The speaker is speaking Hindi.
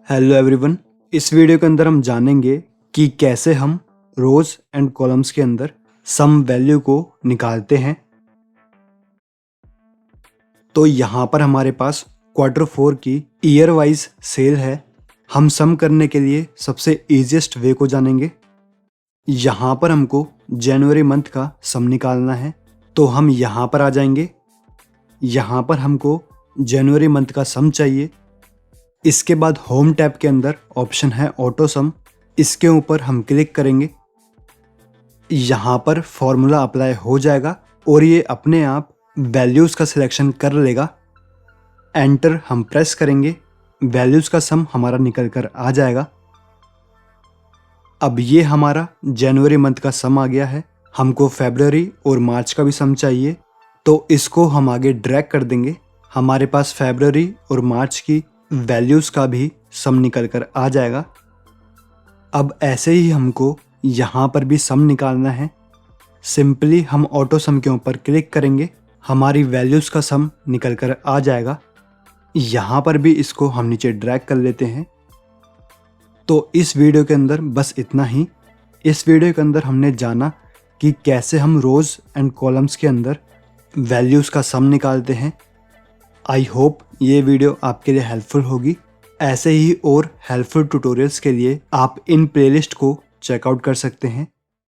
Hello everyone. इस वीडियो के अंदर हम जानेंगे कि कैसे हम रोज एंड कॉलम्स के अंदर सम वैल्यू को निकालते हैं। तो यहाँ पर हमारे पास Q4 की ईयर वाइज सेल है। हम सम करने के लिए सबसे ईजिएस्ट वे को जानेंगे। यहाँ पर हमको जनवरी मंथ का सम निकालना है, तो हम यहाँ पर आ जाएंगे। यहाँ पर हमको जनवरी मंथ का सम चाहिए। इसके बाद होम टैब के अंदर ऑप्शन है ऑटो सम, इसके ऊपर हम क्लिक करेंगे। यहाँ पर फॉर्मूला अप्लाई हो जाएगा और ये अपने आप वैल्यूज़ का सिलेक्शन कर लेगा। एंटर हम प्रेस करेंगे, वैल्यूज़ का सम हमारा निकल कर आ जाएगा। अब ये हमारा जनवरी मंथ का सम आ गया है। हमको फरवरी और मार्च का भी सम चाहिए, तो इसको हम आगे ड्रैग कर देंगे। हमारे पास फरवरी और मार्च की वैल्यूज़ का भी सम निकल कर आ जाएगा। अब ऐसे ही हमको यहाँ पर भी सम निकालना है। सिंपली हम ऑटो सम के ऊपर क्लिक करेंगे, हमारी वैल्यूज़ का सम निकल कर आ जाएगा। यहाँ पर भी इसको हम नीचे ड्रैग कर लेते हैं। तो इस वीडियो के अंदर बस इतना ही। इस वीडियो के अंदर हमने जाना कि कैसे हम रोज़ एंड कॉलम्स के अंदर वैल्यूज़ का सम निकालते हैं। आई होप ये वीडियो आपके लिए हेल्पफुल होगी। ऐसे ही और हेल्पफुल ट्यूटोरियल्स के लिए आप इन प्लेलिस्ट को चेकआउट कर सकते हैं।